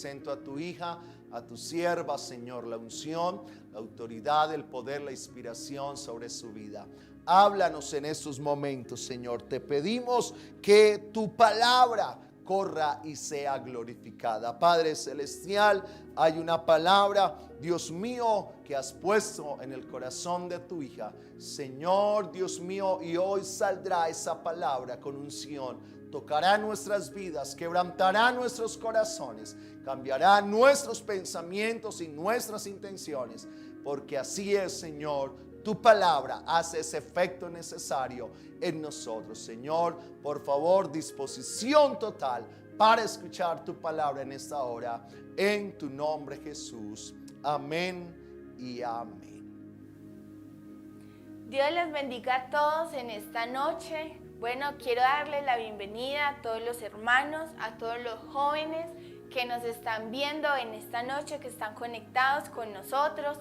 Presento a tu hija, a tu sierva, Señor, la unción, la autoridad, el poder, la inspiración sobre su vida. Háblanos en estos momentos, Señor. Te pedimos que tu palabra corra y sea glorificada. Padre celestial, hay una palabra, Dios mío, que has puesto en el corazón de tu hija. Señor, Dios mío, y hoy saldrá esa palabra con unción. Tocará nuestras vidas, quebrantará nuestros corazones, cambiará nuestros pensamientos y nuestras intenciones, porque así es, Señor. Tu palabra hace ese efecto necesario en nosotros. Señor, por favor, disposición total para escuchar tu palabra en esta hora, en tu nombre, Jesús. Amén y amén. Dios les bendiga a todos en esta noche. Bueno, quiero darles la bienvenida a todos los hermanos, a todos los jóvenes que nos están viendo en esta noche, que están conectados con nosotros.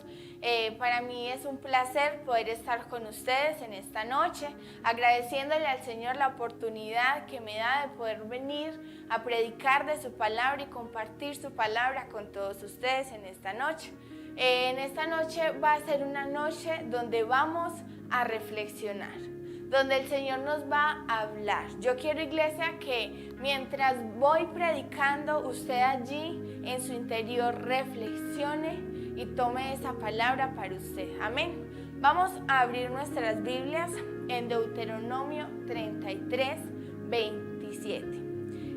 Para mí es un placer poder estar con ustedes en esta noche, agradeciéndole al Señor la oportunidad que me da de poder venir a predicar de su palabra y compartir su palabra con todos ustedes en esta noche. En esta noche va a ser una noche donde vamos a reflexionar, donde el Señor nos va a hablar. Yo quiero, iglesia, que mientras voy predicando, usted allí en su interior reflexione y tome esa palabra para usted. Amén. Vamos a abrir nuestras Biblias en Deuteronomio 33, 27.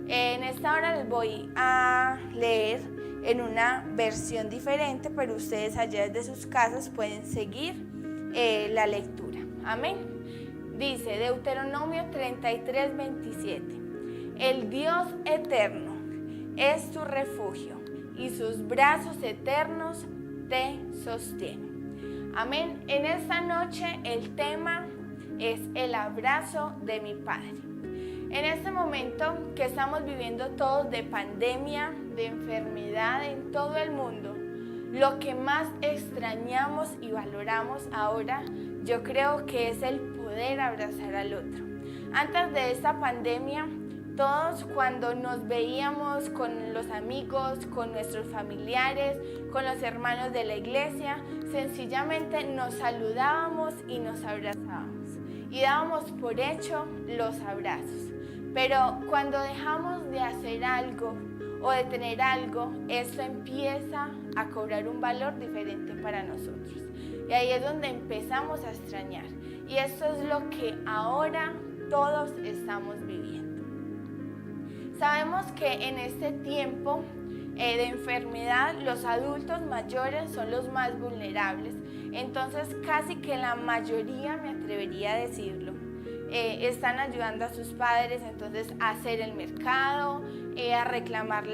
En esta hora les voy a leer en una versión diferente, pero ustedes allá desde sus casas pueden seguir la lectura. Amén. Dice Deuteronomio 33, 27. El Dios eterno es tu refugio y sus brazos eternos te sostienen. Amén. En esta noche el tema es el abrazo de mi Padre. En este momento que estamos viviendo todos de pandemia, de enfermedad en todo el mundo, lo que más extrañamos y valoramos ahora, yo creo que es el poder abrazar al otro. Antes de esta pandemia, todos cuando nos veíamos con los amigos, con nuestros familiares, con los hermanos de la iglesia, sencillamente nos saludábamos y nos abrazábamos y dábamos por hecho los abrazos. Pero cuando dejamos de hacer algo o de tener algo, eso empieza a cobrar un valor diferente para nosotros. Y ahí es donde empezamos a extrañar. Y esto es lo que ahora todos estamos viviendo. Sabemos que en este tiempo de enfermedad, los adultos mayores son los más vulnerables. Entonces, casi que la mayoría, me atrevería a decirlo, están ayudando a sus padres entonces a hacer el mercado, a reclamar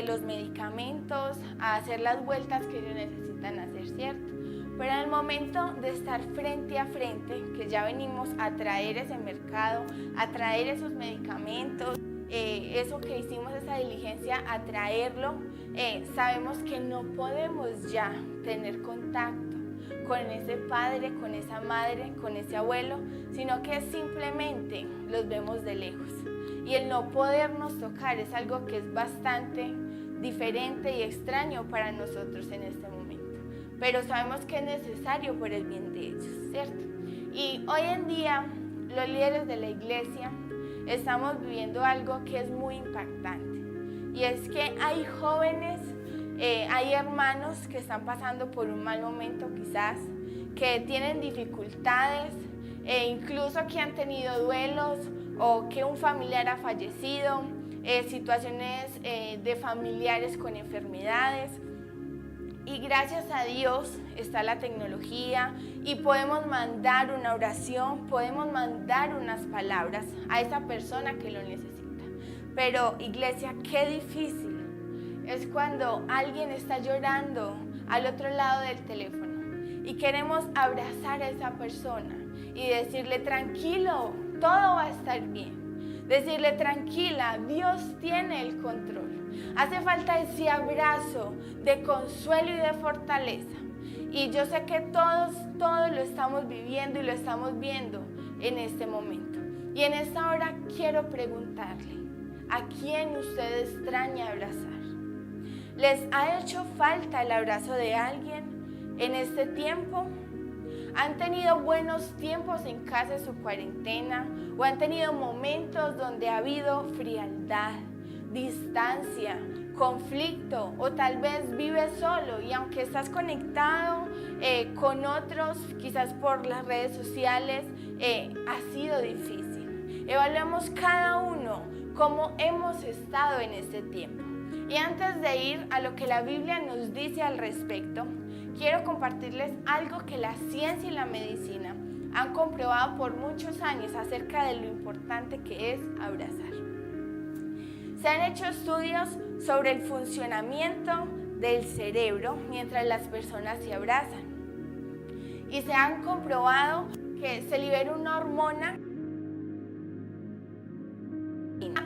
los medicamentos, a hacer las vueltas que ellos necesitan hacer, ¿cierto? Pero en el momento de estar frente a frente, que ya venimos a traer ese mercado, a traer esos medicamentos, eso que hicimos, esa diligencia, a traerlo, sabemos que no podemos ya tener contacto con ese padre, con esa madre, con ese abuelo, sino que simplemente los vemos de lejos. Y el no podernos tocar es algo que es bastante diferente y extraño para nosotros en este momento. Pero sabemos que es necesario por el bien de ellos, ¿cierto? Y hoy en día, los líderes de la iglesia estamos viviendo algo que es muy impactante. Y es que hay jóvenes, hay hermanos que están pasando por un mal momento quizás, que tienen dificultades, incluso que han tenido duelos o que un familiar ha fallecido, situaciones de familiares con enfermedades. Y gracias a Dios está la tecnología y podemos mandar una oración, podemos mandar unas palabras a esa persona que lo necesita. Pero, iglesia, qué difícil es cuando alguien está llorando al otro lado del teléfono y queremos abrazar a esa persona y decirle: tranquilo, todo va a estar bien. Decirle: tranquila, Dios tiene el control. Hace falta ese abrazo de consuelo y de fortaleza. Y yo sé que todos lo estamos viviendo y lo estamos viendo en este momento. Y en esta hora quiero preguntarle: ¿a quién usted extraña abrazar? ¿Les ha hecho falta el abrazo de alguien en este tiempo? ¿Han tenido buenos tiempos en casa en su cuarentena? ¿O han tenido momentos donde ha habido frialdad, distancia, conflicto? O tal vez vives solo y aunque estás conectado con otros, quizás por las redes sociales, ha sido difícil. Evaluemos cada uno cómo hemos estado en este tiempo. Y antes de ir a lo que la Biblia nos dice al respecto, quiero compartirles algo que la ciencia y la medicina han comprobado por muchos años acerca de lo importante que es abrazar. Se han hecho estudios sobre el funcionamiento del cerebro mientras las personas se abrazan. Y se han comprobado que se libera una hormona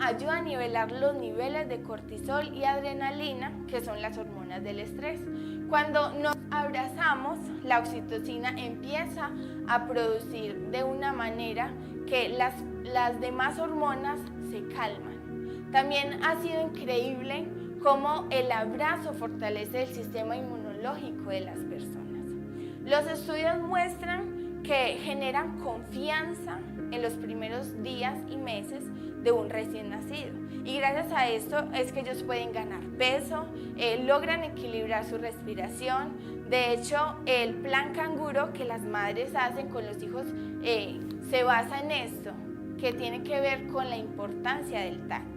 ayuda a nivelar los niveles de cortisol y adrenalina, que son las hormonas del estrés. Cuando nos abrazamos, la oxitocina empieza a producir de una manera que las demás hormonas se calman. También ha sido increíble cómo el abrazo fortalece el sistema inmunológico de las personas. Los estudios muestran que generan confianza en los primeros días y meses de un recién nacido. Y gracias a esto es que ellos pueden ganar peso, logran equilibrar su respiración. De hecho, el plan canguro que las madres hacen con los hijos se basa en esto, que tiene que ver con la importancia del tacto.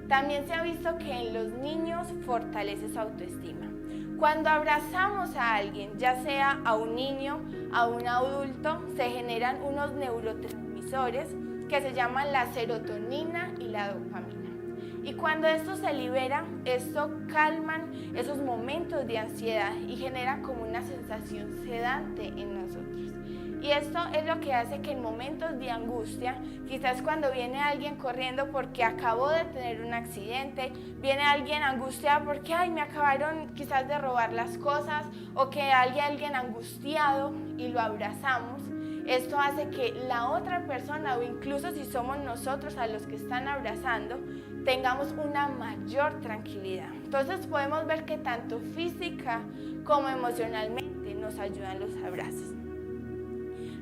También se ha visto que en los niños fortalece su autoestima. Cuando abrazamos a alguien, ya sea a un niño, a un adulto, se generan unos neurotransmisores que se llaman la serotonina y la dopamina. Y cuando esto se libera, esto calman esos momentos de ansiedad y genera como una sensación sedante en nosotros. Y esto es lo que hace que en momentos de angustia, quizás cuando viene alguien corriendo porque acabó de tener un accidente, viene alguien angustiado porque me acabaron quizás de robar las cosas, o que hay alguien angustiado y lo abrazamos, esto hace que la otra persona, o incluso si somos nosotros a los que están abrazando, tengamos una mayor tranquilidad. Entonces podemos ver que tanto física como emocionalmente nos ayudan los abrazos.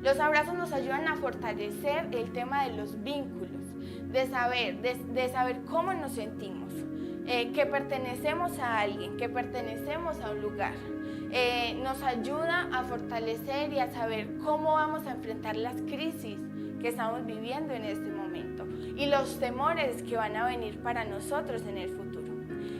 Los abrazos nos ayudan a fortalecer el tema de los vínculos, de saber cómo nos sentimos, que pertenecemos a alguien, que pertenecemos a un lugar. Nos ayuda a fortalecer y a saber cómo vamos a enfrentar las crisis que estamos viviendo en este momento y los temores que van a venir para nosotros en el futuro.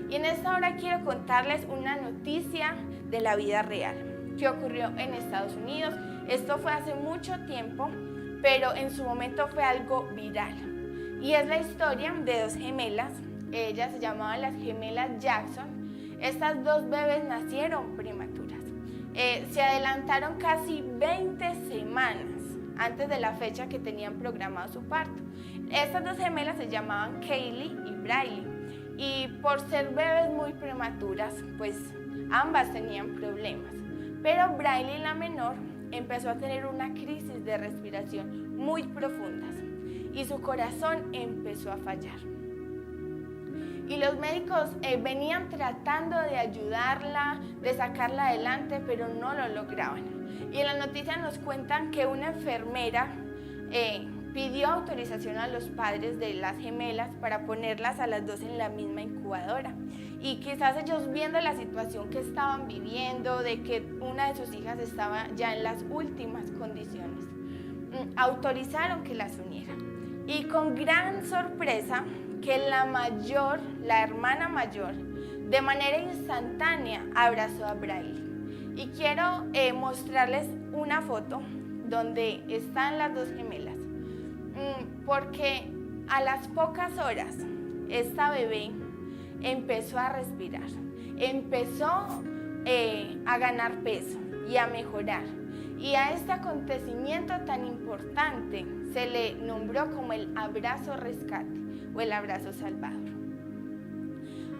Y en esta hora quiero contarles una noticia de la vida real que ocurrió en Estados Unidos. Esto fue hace mucho tiempo, pero en su momento fue algo viral. Y es la historia de dos gemelas. Ellas se llamaban las gemelas Jackson. Estas dos bebés nacieron prematuras. Se adelantaron casi 20 semanas antes de la fecha que tenían programado su parto. Estas dos gemelas se llamaban Kaylee y Briley. Y por ser bebés muy prematuras, pues ambas tenían problemas. Pero Briley, la menor, empezó a tener una crisis de respiración muy profundas y su corazón empezó a fallar. Y los médicos venían tratando de ayudarla, de sacarla adelante, pero no lo lograban. Y en la noticia nos cuentan que una enfermera pidió autorización a los padres de las gemelas para ponerlas a las dos en la misma incubadora. Y quizás ellos, viendo la situación que estaban viviendo, de que una de sus hijas estaba ya en las últimas condiciones, autorizaron que las unieran. Y con gran sorpresa, que la hermana mayor, de manera instantánea abrazó a Briley. Y quiero mostrarles una foto donde están las dos gemelas, porque a las pocas horas esta bebé empezó a respirar, empezó a ganar peso y a mejorar. Y a este acontecimiento tan importante se le nombró como el abrazo rescate o el abrazo salvador.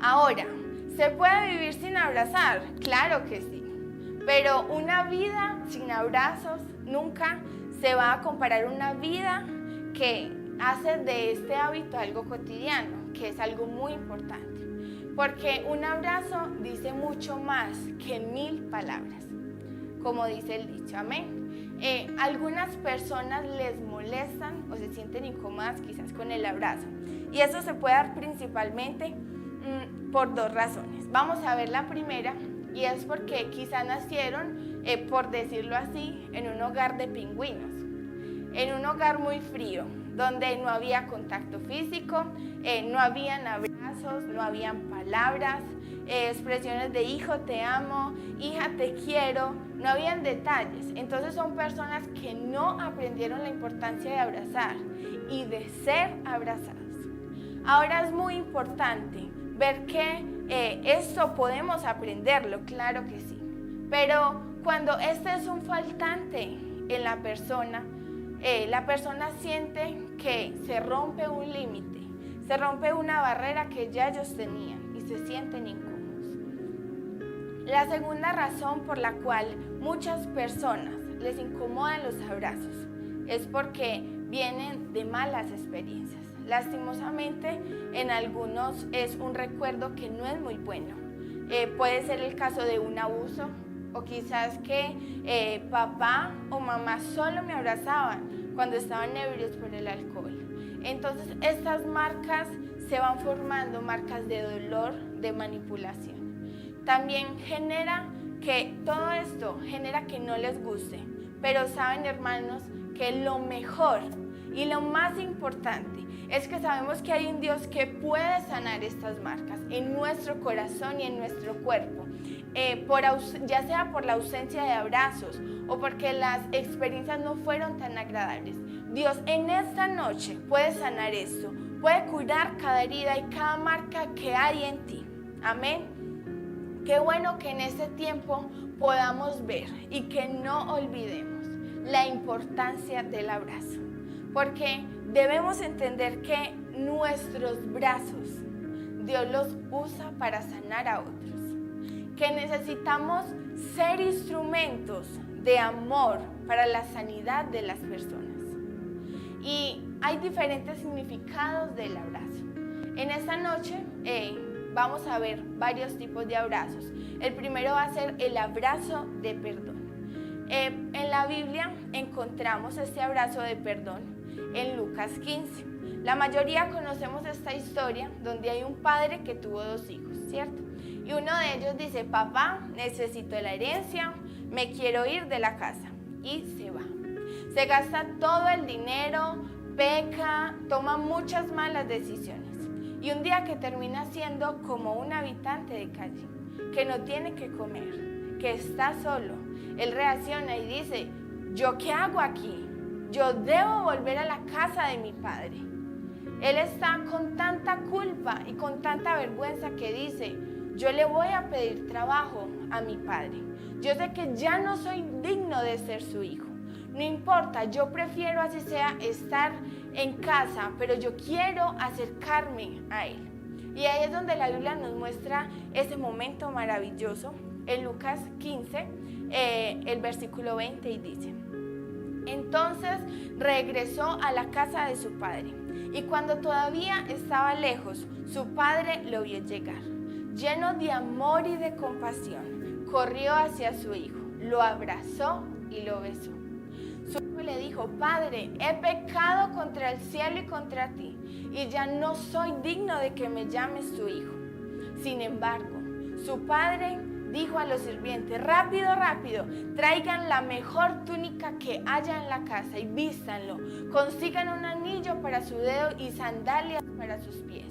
Ahora, ¿se puede vivir sin abrazar? Claro que sí, pero una vida sin abrazos nunca se va a comparar a una vida que hace de este hábito algo cotidiano, que es algo muy importante. porque un abrazo dice mucho más que 1000 palabras, como dice el dicho, amén. Algunas personas les molestan o se sienten incómodas quizás con el abrazo, y eso se puede dar principalmente por 2 razones. Vamos a ver la primera, y es porque quizás nacieron, por decirlo así, en un hogar de pingüinos, en un hogar muy frío, donde no había contacto físico, no habían abrazos, no habían palabras, expresiones de hijo te amo, hija te quiero, no habían detalles. Entonces son personas que no aprendieron la importancia de abrazar y de ser abrazadas. Ahora es muy importante ver que esto podemos aprenderlo, claro que sí, pero cuando este es un faltante en la persona siente que se rompe un límite, se rompe una barrera que ya ellos tenían y se sienten incómodos. La segunda razón por la cual muchas personas les incomodan los abrazos es porque vienen de malas experiencias. Lastimosamente, en algunos es un recuerdo que no es muy bueno. Puede ser el caso de un abuso, o quizás que papá o mamá solo me abrazaban cuando estaban ebrios por el alcohol. Entonces, estas marcas se van formando, marcas de dolor, de manipulación. También genera que todo esto genera que no les guste, pero saben, hermanos, que lo mejor y lo más importante es que sabemos que hay un Dios que puede sanar estas marcas en nuestro corazón y en nuestro cuerpo, ya sea por la ausencia de abrazos o porque las experiencias no fueron tan agradables. Dios en esta noche puede sanar esto, puede curar cada herida y cada marca que hay en ti. Amén. Qué bueno que en este tiempo podamos ver y que no olvidemos la importancia del abrazo, porque debemos entender que nuestros brazos Dios los usa para sanar a otros, que necesitamos ser instrumentos de amor para la sanidad de las personas. Y hay diferentes significados del abrazo. En esta noche vamos a ver varios tipos de abrazos. El primero va a ser el abrazo de perdón. En la Biblia encontramos este abrazo de perdón en Lucas 15. La mayoría conocemos esta historia donde hay un padre que tuvo 2 hijos, ¿cierto? Y uno de ellos dice, papá, necesito la herencia, me quiero ir de la casa. Y se va. Se gasta todo el dinero, peca, toma muchas malas decisiones. Y un día que termina siendo como un habitante de calle, que no tiene que comer, que está solo, él reacciona y dice, ¿yo qué hago aquí? Yo debo volver a la casa de mi padre. Él está con tanta culpa y con tanta vergüenza que dice, yo le voy a pedir trabajo a mi padre. Yo sé que ya no soy digno de ser su hijo. No importa, yo prefiero así sea estar en casa, pero yo quiero acercarme a él. Y ahí es donde la Biblia nos muestra ese momento maravilloso. En Lucas 15, el versículo 20, y dice, entonces regresó a la casa de su padre, y cuando todavía estaba lejos, su padre lo vio llegar. Lleno de amor y de compasión, corrió hacia su hijo, lo abrazó y lo besó. Su hijo le dijo, padre, he pecado contra el cielo y contra ti, y ya no soy digno de que me llames tu hijo. Sin embargo, su padre dijo a los sirvientes, rápido, rápido, traigan la mejor túnica que haya en la casa y vístanlo. Consigan un anillo para su dedo y sandalias para sus pies.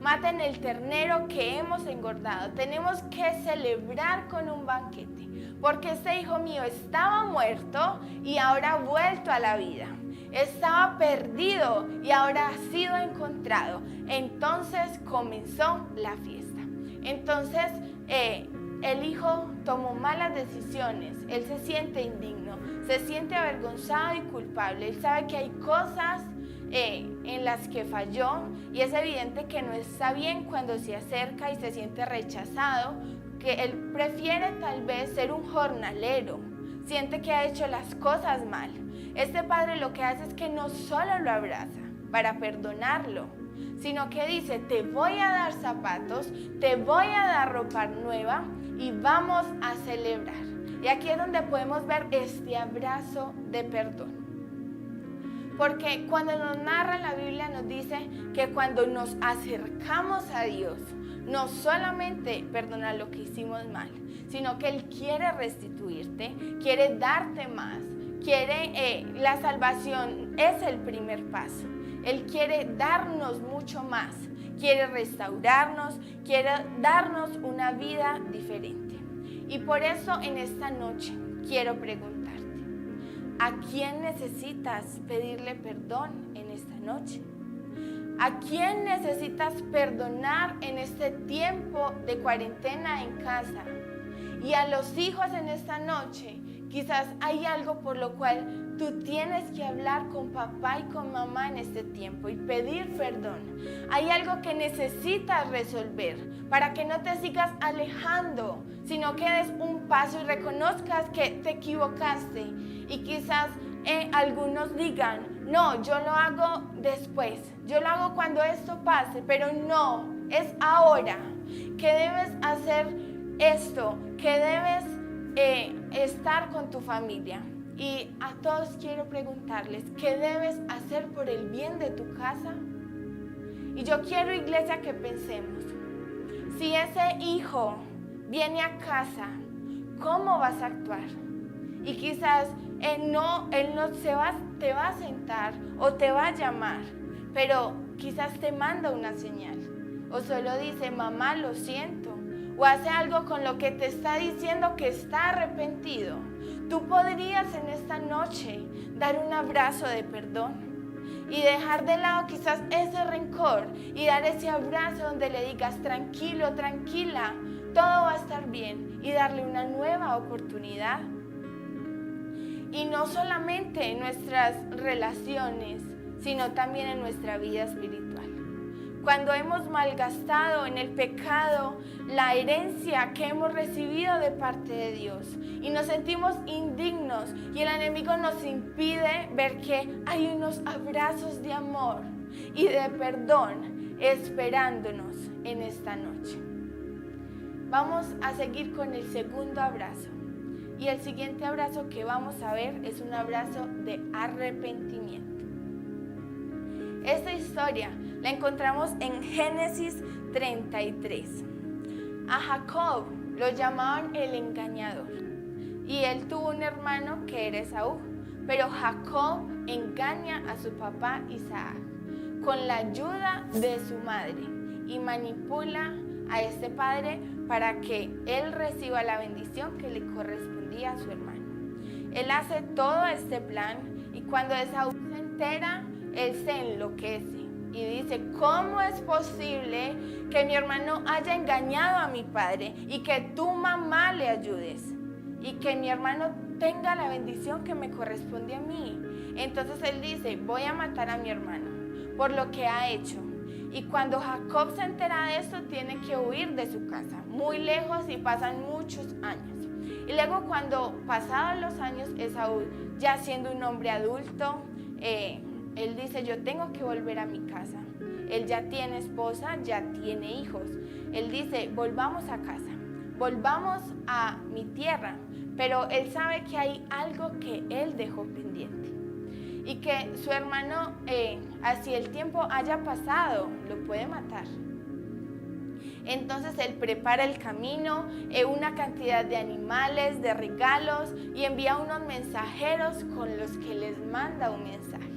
Maten el ternero que hemos engordado. Tenemos que celebrar con un banquete, porque este hijo mío estaba muerto y ahora ha vuelto a la vida. Estaba perdido y ahora ha sido encontrado. Entonces comenzó la fiesta. Entonces el hijo tomó malas decisiones. Él se siente indigno, se siente avergonzado y culpable. Él sabe que hay cosas en las que falló, y es evidente que no está bien cuando se acerca y se siente rechazado, que él prefiere tal vez ser un jornalero, siente que ha hecho las cosas mal. Este padre lo que hace es que no solo lo abraza para perdonarlo, sino que dice, te voy a dar zapatos, te voy a dar ropa nueva y vamos a celebrar. Y aquí es donde podemos ver este abrazo de perdón. Porque cuando nos narra la Biblia nos dice que cuando nos acercamos a Dios, no solamente perdona lo que hicimos mal, sino que Él quiere restituirte, quiere darte más, la salvación es el primer paso. Él quiere darnos mucho más, quiere restaurarnos, quiere darnos una vida diferente. Y por eso en esta noche quiero preguntarte, ¿a quién necesitas pedirle perdón en esta noche? ¿A quién necesitas perdonar en este tiempo de cuarentena en casa? Y a los hijos en esta noche, quizás hay algo por lo cual tú tienes que hablar con papá y con mamá en este tiempo y pedir perdón. Hay algo que necesitas resolver para que no te sigas alejando, sino que des un paso y reconozcas que te equivocaste. Y quizás algunos digan, no, yo lo hago después, yo lo hago cuando esto pase, pero no, es ahora que debes hacer esto, que debes estar con tu familia. Y a todos quiero preguntarles, ¿qué debes hacer por el bien de tu casa? Y yo quiero, iglesia, que pensemos, si ese hijo viene a casa, ¿cómo vas a actuar? Y quizás él no te va a sentar o te va a llamar, pero quizás te manda una señal o solo dice, mamá, lo siento, o hace algo con lo que te está diciendo que está arrepentido. Tú podrías en esta noche dar un abrazo de perdón y dejar de lado quizás ese rencor y dar ese abrazo donde le digas, tranquilo, tranquila, todo va a estar bien, y darle una nueva oportunidad. Y no solamente en nuestras relaciones, sino también en nuestra vida espiritual. Cuando hemos malgastado en el pecado la herencia que hemos recibido de parte de Dios y nos sentimos indignos y el enemigo nos impide ver que hay unos abrazos de amor y de perdón esperándonos en esta noche. Vamos a seguir con el segundo abrazo. Y el siguiente abrazo que vamos a ver es un abrazo de arrepentimiento. Esta historia la encontramos en Génesis 33. A Jacob lo llamaban el engañador y él tuvo un hermano que era Esaú, pero Jacob engaña a su papá Isaac con la ayuda de su madre y manipula a este padre para que él reciba la bendición que le correspondía a su hermano. Él hace todo este plan y cuando Esaú se entera, él se enloquece y dice, ¿cómo es posible que mi hermano haya engañado a mi padre y que tu mamá le ayudes y que mi hermano tenga la bendición que me corresponde a mí? Entonces él dice, voy a matar a mi hermano por lo que ha hecho. Y cuando Jacob se entera de esto, tiene que huir de su casa, muy lejos, y pasan muchos años. Y luego cuando pasados los años, Esaú, ya siendo un hombre adulto, él dice, yo tengo que volver a mi casa. Él ya tiene esposa, ya tiene hijos. Él dice, volvamos a casa, volvamos a mi tierra. Pero él sabe que hay algo que él dejó pendiente. Y que su hermano, así el tiempo haya pasado, lo puede matar. Entonces él prepara el camino, una cantidad de animales, de regalos, y envía unos mensajeros con los que les manda un mensaje.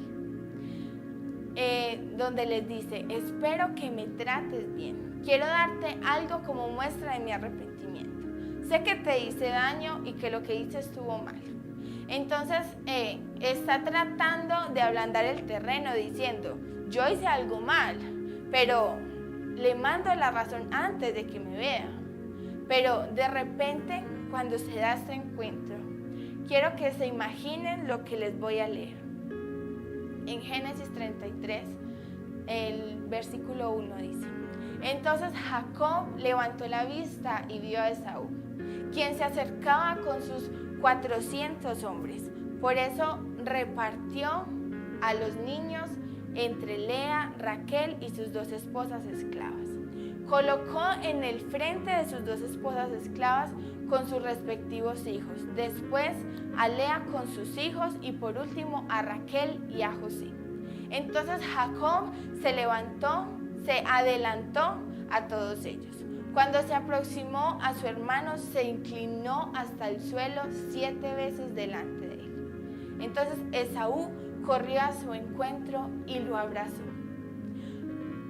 Donde les dice, espero que me trates bien. Quiero darte algo como muestra de mi arrepentimiento. Sé que te hice daño y que lo que hice estuvo mal. Entonces está tratando de ablandar el terreno diciendo, yo hice algo mal, pero le mando la razón antes de que me vea. Pero de repente, cuando se da este encuentro, quiero que se imaginen lo que les voy a leer. En Génesis 33, el versículo 1 dice, entonces Jacob levantó la vista y vio a Esaú, quien se acercaba con sus 400 hombres. Por eso repartió a los niños entre Lea, Raquel y sus 2 esposas esclavas. Colocó en el frente de sus 2 esposas esclavas con sus respectivos hijos, después a Lea con sus hijos y por último a Raquel y a José. Entonces Jacob se levantó, se adelantó a todos ellos. Cuando se aproximó a su hermano, se inclinó hasta el suelo 7 veces delante de él. Entonces Esaú corrió a su encuentro y lo abrazó.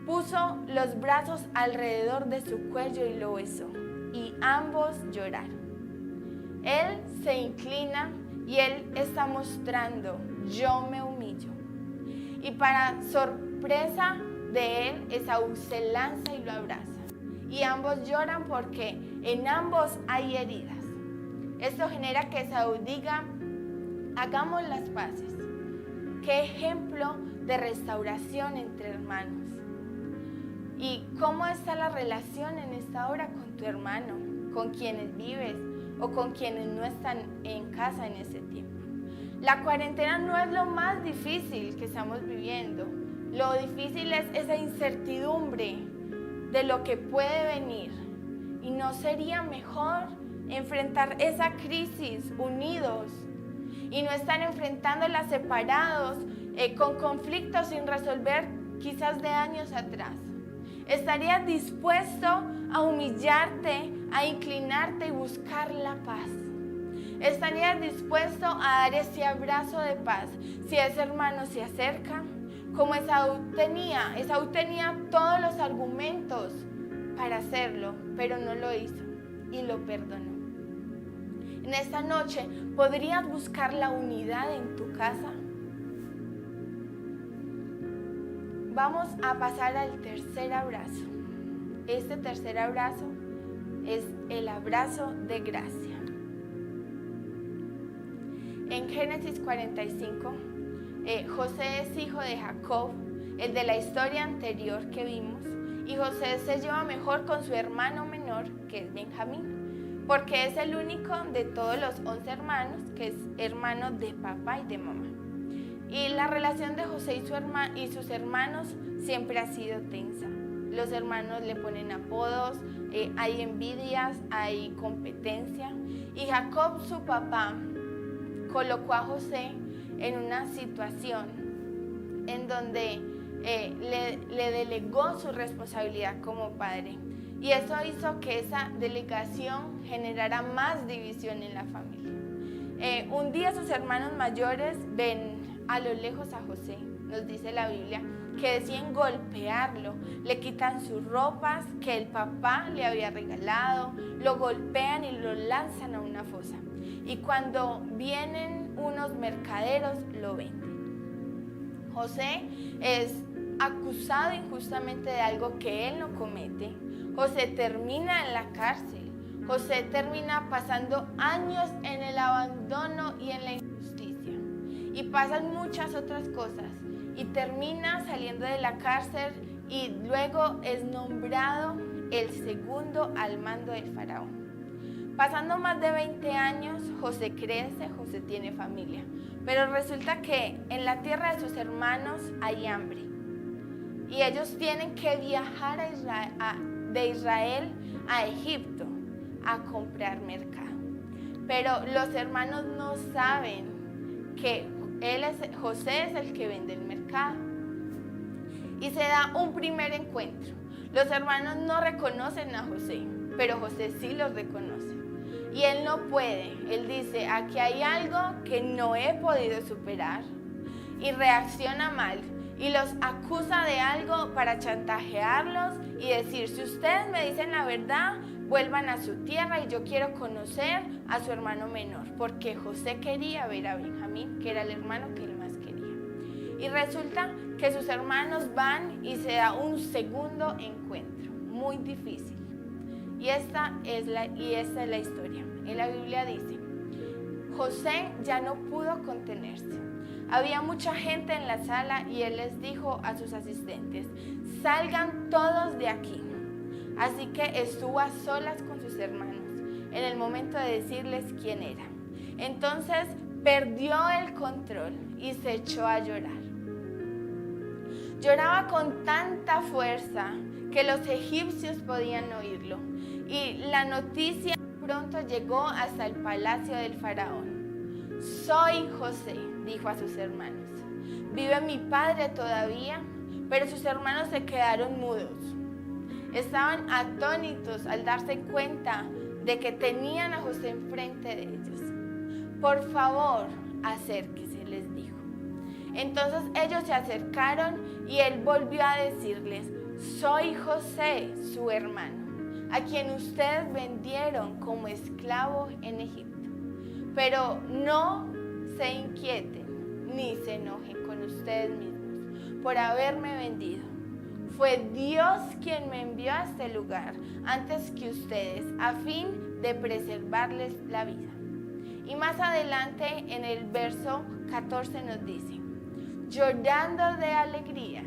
Puso los brazos alrededor de su cuello y lo besó, y ambos lloraron. Él se inclina y él está mostrando: yo me humillo. Y para sorpresa de él, Esaú se lanza y lo abraza. Y ambos lloran porque en ambos hay heridas. Esto genera que Esaú diga: hagamos las paces. Qué ejemplo de restauración entre hermanos. ¿Y cómo está la relación en esta hora con tu hermano, con quienes vives o con quienes no están en casa en ese tiempo? La cuarentena no es lo más difícil que estamos viviendo. Lo difícil es esa incertidumbre de lo que puede venir. ¿Y no sería mejor enfrentar esa crisis unidos y no estar enfrentándola separados, con conflictos sin resolver quizás de años atrás? ¿Estarías dispuesto a humillarte, a inclinarte y buscar la paz? ¿Estarías dispuesto a dar ese abrazo de paz si ese hermano se acerca? Como Esaú tenía todos los argumentos para hacerlo, pero no lo hizo y lo perdonó. En esta noche, ¿podrías buscar la unidad en tu casa? Vamos a pasar al tercer abrazo. Este tercer abrazo es el abrazo de gracia. En Génesis 45, José es hijo de Jacob, el de la historia anterior que vimos, y José se lleva mejor con su hermano menor, que es Benjamín, porque es el único de todos los 11 hermanos que es hermano de papá y de mamá. Y la relación de José y sus hermanos siempre ha sido tensa. Los hermanos le ponen apodos, hay envidias, hay competencia. Y Jacob, su papá, colocó a José en una situación en donde le delegó su responsabilidad como padre. Y eso hizo que esa delegación generara más división en la familia. Un día sus hermanos mayores ven a lo lejos a José, nos dice la Biblia, que deciden golpearlo, le quitan sus ropas que el papá le había regalado, lo golpean y lo lanzan a una fosa. Y cuando vienen unos mercaderos, lo venden. José es acusado injustamente de algo que él no comete. José termina en la cárcel. José termina pasando años en el abandono y en la injusticia. Y pasan muchas otras cosas. Y termina saliendo de la cárcel y luego es nombrado el segundo al mando del faraón. Pasando más de 20 años, José crece, José tiene familia. Pero resulta que en la tierra de sus hermanos hay hambre. Y ellos tienen que viajar de Israel a Egipto a comprar mercado. Pero los hermanos no saben que José es el que vende el mercado. Y se da un primer encuentro. Los hermanos no reconocen a José, pero José sí los reconoce. Y él no puede. Él dice: aquí hay algo que no he podido superar. Y reacciona mal. Y los acusa de algo para chantajearlos y decir: si ustedes me dicen la verdad, vuelvan a su tierra y yo quiero conocer a su hermano menor. Porque José quería ver a Benjamín, que era el hermano que él más quería. Y resulta que sus hermanos van y se da un segundo encuentro, muy difícil. Y esta es la historia. En la Biblia dice: José ya no pudo contenerse. Había mucha gente en la sala y él les dijo a sus asistentes: salgan todos de aquí. Así que estuvo a solas con sus hermanos en el momento de decirles quién era. Entonces perdió el control y se echó a llorar. Lloraba con tanta fuerza que los egipcios podían oírlo. Y la noticia pronto llegó hasta el palacio del faraón. Soy José, dijo a sus hermanos. ¿Vive mi padre todavía? Pero sus hermanos se quedaron mudos. Estaban atónitos al darse cuenta de que tenían a José enfrente de ellos. Por favor, acérquese, les dijo. Entonces ellos se acercaron y él volvió a decirles: soy José, su hermano, a quien ustedes vendieron como esclavo en Egipto. Pero no se inquieten ni se enojen con ustedes mismos por haberme vendido. Fue Dios quien me envió a este lugar antes que ustedes, a fin de preservarles la vida. Y más adelante en el verso 14 nos dice: llorando de alegría,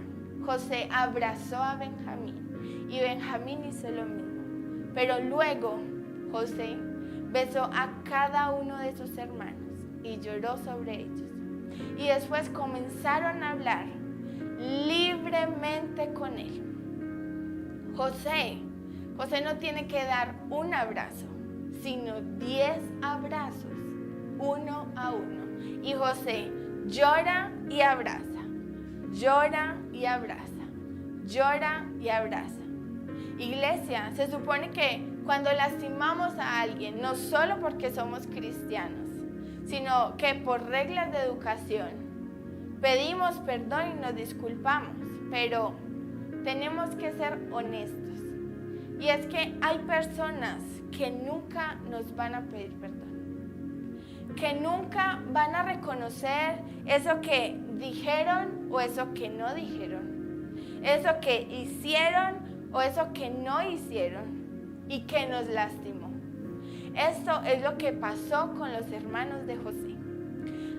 José abrazó a Benjamín y Benjamín hizo lo mismo. Pero luego José besó a cada uno de sus hermanos y lloró sobre ellos. Y después comenzaron a hablar libremente con él. José no tiene que dar un abrazo, sino 10 abrazos, uno a uno. Y José llora y abraza, llora y abraza, llora y abraza. Iglesia, se supone que cuando lastimamos a alguien, no solo porque somos cristianos, sino que por reglas de educación, pedimos perdón y nos disculpamos, pero tenemos que ser honestos. Y es que hay personas que nunca nos van a pedir perdón, que nunca van a reconocer eso que dijeron o eso que no dijeron, eso que hicieron o eso que no hicieron y que nos lastimó. Esto es lo que pasó con los hermanos de José.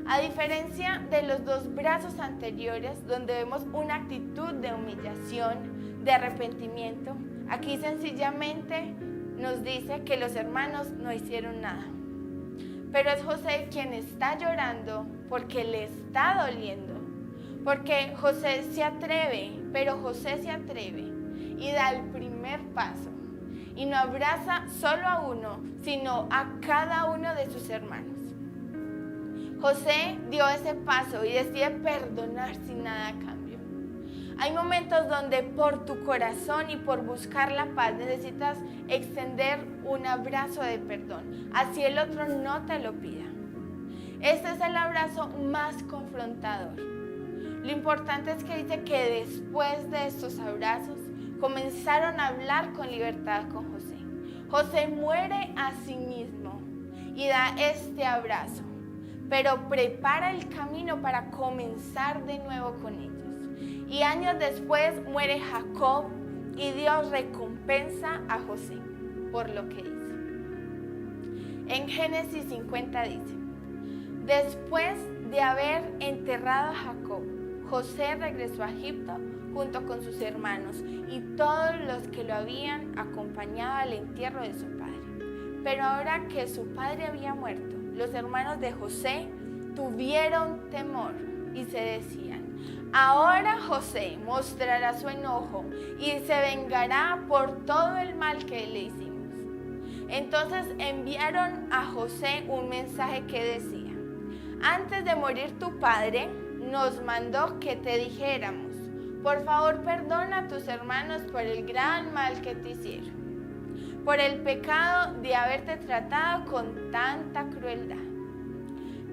A diferencia de los 2 brazos anteriores, donde vemos una actitud de humillación, de arrepentimiento, aquí sencillamente nos dice que los hermanos no hicieron nada. Pero es José quien está llorando porque le está doliendo. Porque José se atreve, pero José se atreve y da el primer paso. Y no abraza solo a uno, sino a cada uno de sus hermanos. José dio ese paso y decide perdonar sin nada a cambio. Hay momentos donde por tu corazón y por buscar la paz necesitas extender un abrazo de perdón, así el otro no te lo pida. Este es el abrazo más confrontador. Lo importante es que dice que después de estos abrazos comenzaron a hablar con libertad con José. José muere a sí mismo y da este abrazo, pero prepara el camino para comenzar de nuevo con ellos. Y años después muere Jacob y Dios recompensa a José por lo que hizo. En Génesis 50 dice: después de haber enterrado a Jacob, José regresó a Egipto junto con sus hermanos y todos los que lo habían acompañado al entierro de su padre. Pero ahora que su padre había muerto, los hermanos de José tuvieron temor y se decían: ahora José mostrará su enojo y se vengará por todo el mal que le hicimos. Entonces enviaron a José un mensaje que decía: antes de morir tu padre nos mandó que te dijéramos: por favor perdona a tus hermanos por el gran mal que te hicieron, por el pecado de haberte tratado con tanta crueldad.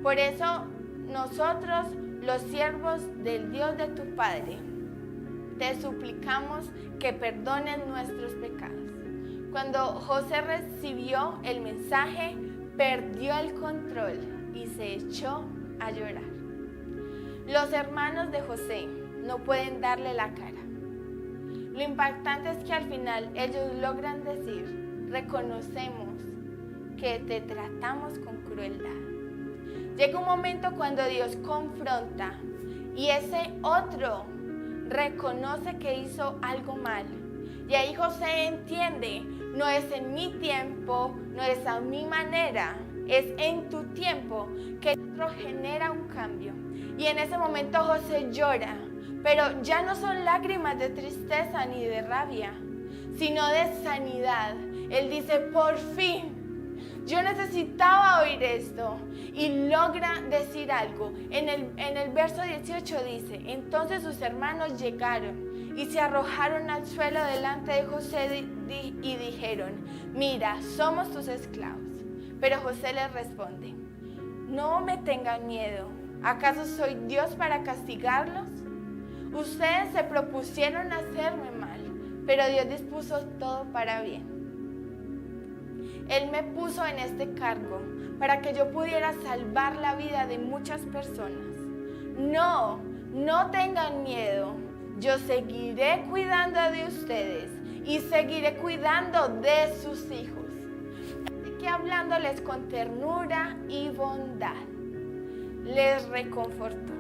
Por eso nosotros, los siervos del Dios de tu Padre, te suplicamos que perdones nuestros pecados. Cuando José recibió el mensaje, perdió el control y se echó a llorar. Los hermanos de José no pueden darle la cara. Lo impactante es que al final ellos logran decir: reconocemos que te tratamos con crueldad. Llega un momento cuando Dios confronta y ese otro reconoce que hizo algo mal. Y ahí José entiende: no es en mi tiempo, no es a mi manera, es en tu tiempo que el otro genera un cambio. Y en ese momento José llora Pero ya no son lágrimas de tristeza ni de rabia, sino de sanidad. Él dice, por fin, yo necesitaba oír esto. Y logra decir algo. En el verso 18 dice, entonces sus hermanos llegaron y se arrojaron al suelo delante de José y dijeron, mira, somos tus esclavos. Pero José les responde, no me tengan miedo. ¿Acaso soy Dios para castigarlos? Ustedes se propusieron hacerme mal, pero Dios dispuso todo para bien. Él me puso en este cargo para que yo pudiera salvar la vida de muchas personas. No tengan miedo. Yo seguiré cuidando de ustedes y seguiré cuidando de sus hijos. Así que hablándoles con ternura y bondad, les reconfortó.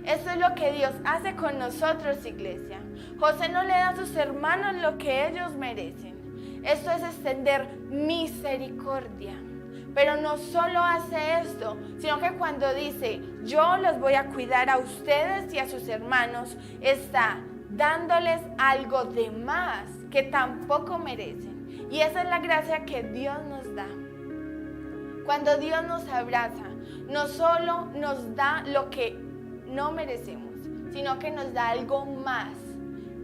Eso es lo que Dios hace con nosotros, iglesia. José no le da a sus hermanos lo que ellos merecen. Esto es extender misericordia. Pero no solo hace esto, sino que cuando dice, yo los voy a cuidar a ustedes y a sus hermanos, está dándoles algo de más que tampoco merecen. Y esa es la gracia que Dios nos da. Cuando Dios nos abraza, no solo nos da lo que no merecemos, sino que nos da algo más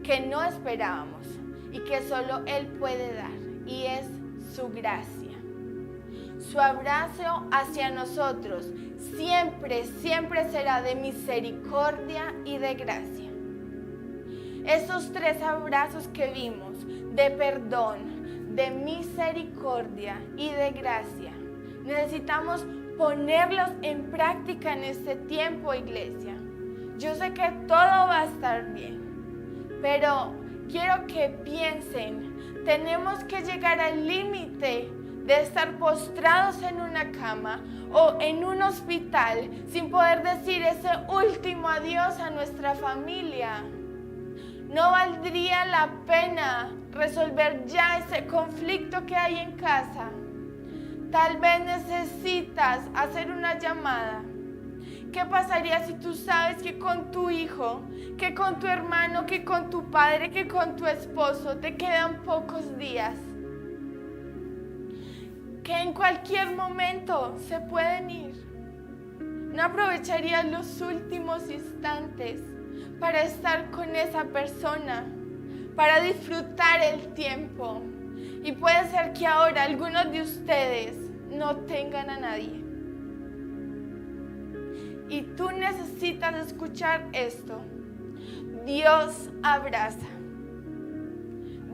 que no esperábamos y que solo Él puede dar, y es su gracia. Su abrazo hacia nosotros siempre será de misericordia y de gracia. Esos tres abrazos que vimos, de perdón, de misericordia y de gracia, necesitamos ponerlos en práctica en este tiempo, iglesia. Yo sé que todo va a estar bien, pero quiero que piensen, tenemos que llegar al límite de estar postrados en una cama o en un hospital sin poder decir ese último adiós a nuestra familia. ¿No valdría la pena resolver ya ese conflicto que hay en casa? Tal vez necesitas hacer una llamada. ¿Qué pasaría si tú sabes que con tu hijo, que con tu hermano, que con tu padre, que con tu esposo te quedan pocos días? Que en cualquier momento se pueden ir. ¿No aprovecharías los últimos instantes para estar con esa persona, para disfrutar el tiempo? Y puede ser que ahora algunos de ustedes no tengan a nadie. Y tú necesitas escuchar esto. Dios abraza.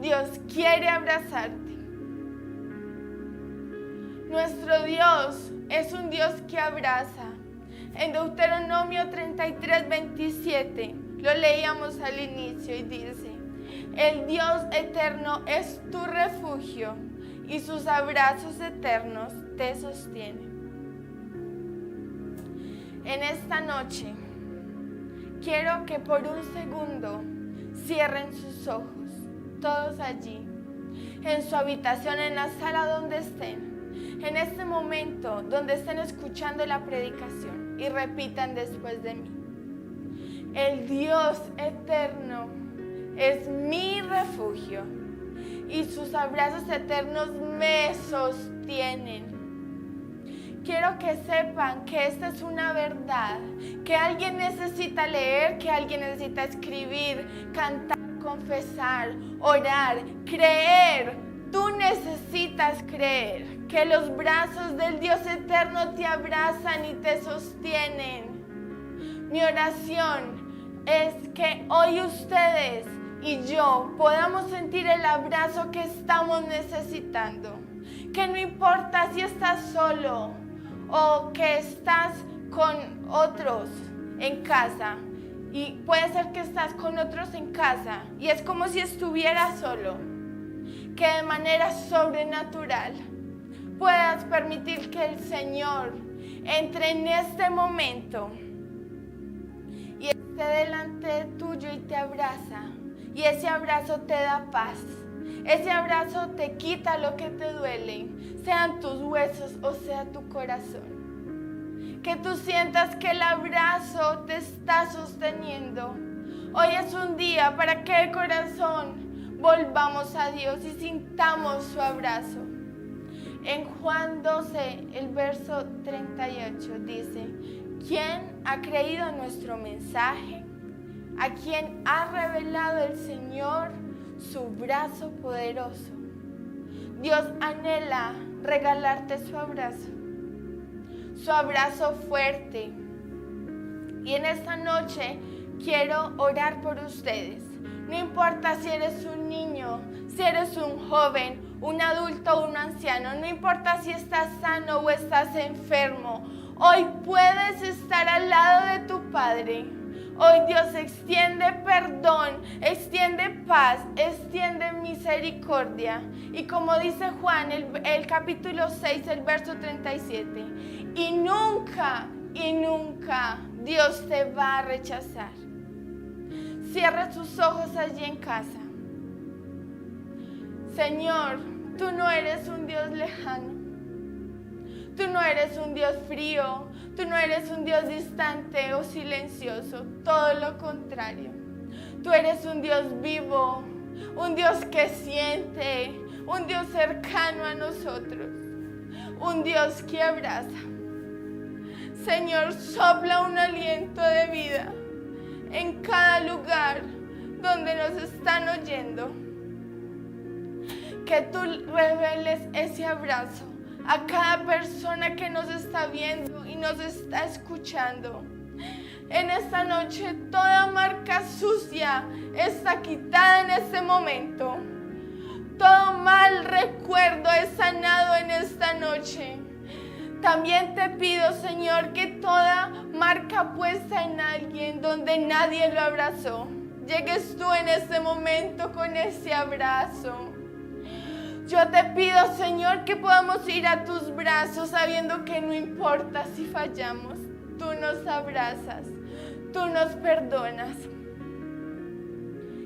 Dios quiere abrazarte. Nuestro Dios es un Dios que abraza. En Deuteronomio 33:27 lo leíamos al inicio y dice: el Dios eterno es tu refugio y sus abrazos eternos te sostienen. En esta noche quiero que por un segundo cierren sus ojos, todos allí, en su habitación, en la sala donde estén, en este momento donde estén escuchando la predicación, y repitan después de mí: el Dios eterno es mi refugio y sus abrazos eternos me sostienen. Quiero que sepan que esta es una verdad que alguien necesita leer, que alguien necesita escribir, cantar, confesar, orar, creer. Tú necesitas creer que los brazos del Dios eterno te abrazan y te sostienen. Mi oración es que hoy ustedes y yo podamos sentir el abrazo que estamos necesitando. Que no importa si estás solo o que estás con otros en casa, y puede ser que estás con otros en casa y es como si estuvieras solo, que de manera sobrenatural puedas permitir que el Señor entre en este momento y esté delante tuyo y te abraza, y ese abrazo te da paz. Ese abrazo te quita lo que te duele, sean tus huesos o sea tu corazón. Que tú sientas que el abrazo te está sosteniendo. Hoy es un día para que de corazón volvamos a Dios y sintamos su abrazo. En Juan 12, el verso 38 dice: ¿quién ha creído nuestro mensaje? ¿A quién ha revelado el Señor su brazo poderoso? Dios anhela regalarte su abrazo fuerte. Y en esta noche quiero orar por ustedes. No importa si eres un niño, si eres un joven, un adulto o un anciano, no importa si estás sano o estás enfermo, hoy puedes estar al lado de tu Padre. Hoy Dios extiende perdón, extiende paz, extiende misericordia. Y como dice Juan, el capítulo 6, el verso 37, y nunca Dios te va a rechazar. Cierra tus ojos allí en casa. Señor, tú no eres un Dios lejano. Tú no eres un Dios frío. Tú no eres un Dios distante o silencioso. Todo lo contrario. Tú eres un Dios vivo, un Dios que siente, un Dios cercano a nosotros, un Dios que abraza. Señor, sopla un aliento de vida en cada lugar donde nos están oyendo. Que tú reveles ese abrazo a cada persona que nos está viendo y nos está escuchando. En esta noche toda marca sucia está quitada en este momento. Todo mal recuerdo es sanado en esta noche. También te pido, Señor, que toda marca puesta en alguien donde nadie lo abrazó, llegues tú en este momento con ese abrazo. Yo te pido, Señor, que podamos ir a tus brazos sabiendo que no importa si fallamos, tú nos abrazas, tú nos perdonas.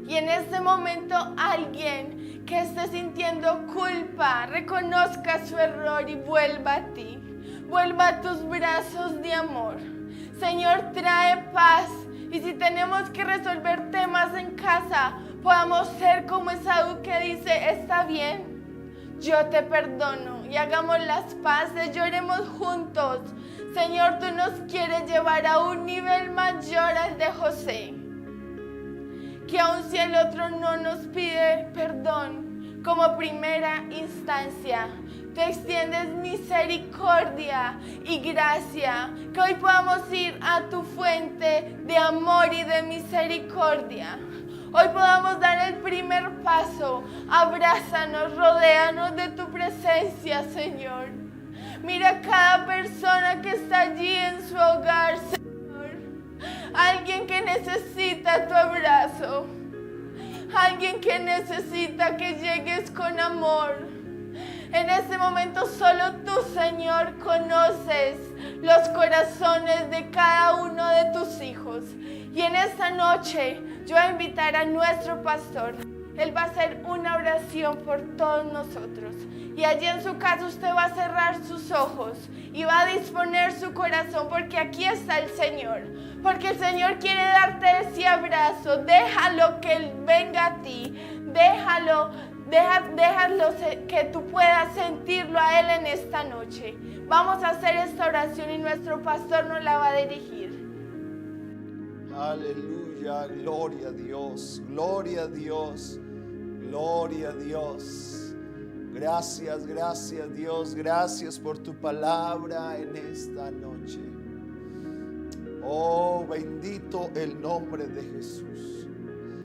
Y en este momento alguien que esté sintiendo culpa, reconozca su error y vuelva a ti. Vuelva a tus brazos de amor. Señor, trae paz. Y si tenemos que resolver temas en casa, podamos ser como Esaú que dice: está bien, yo te perdono. Y hagamos las paces, lloremos juntos. Señor, tú nos quieres llevar a un nivel mayor al de José. Que aun si el otro no nos pide perdón como primera instancia, tú extiendes misericordia y gracia. Que hoy podamos ir a tu fuente de amor y de misericordia. Hoy podamos dar el primer paso. Abrázanos, rodéanos de tu presencia, Señor. Mira a cada persona que está allí en su hogar, Señor. Alguien que necesita tu abrazo. Alguien que necesita que llegues con amor. En este momento solo tú, Señor, conoces los corazones de cada uno de tus hijos. Y en esta noche yo voy a invitar a nuestro pastor. Él va a hacer una oración por todos nosotros. Y allí en su casa usted va a cerrar sus ojos y va a disponer su corazón, porque aquí está el Señor. Porque el Señor quiere darte ese abrazo. Déjalo que Él venga a ti. Déjalo que tú puedas sentirlo a Él en esta noche. Vamos a hacer esta oración y nuestro pastor nos la va a dirigir. Aleluya, gloria a Dios, gloria a Dios, gloria a Dios. Gracias, gracias Dios, gracias por tu palabra en esta noche. Oh, bendito el nombre de Jesús.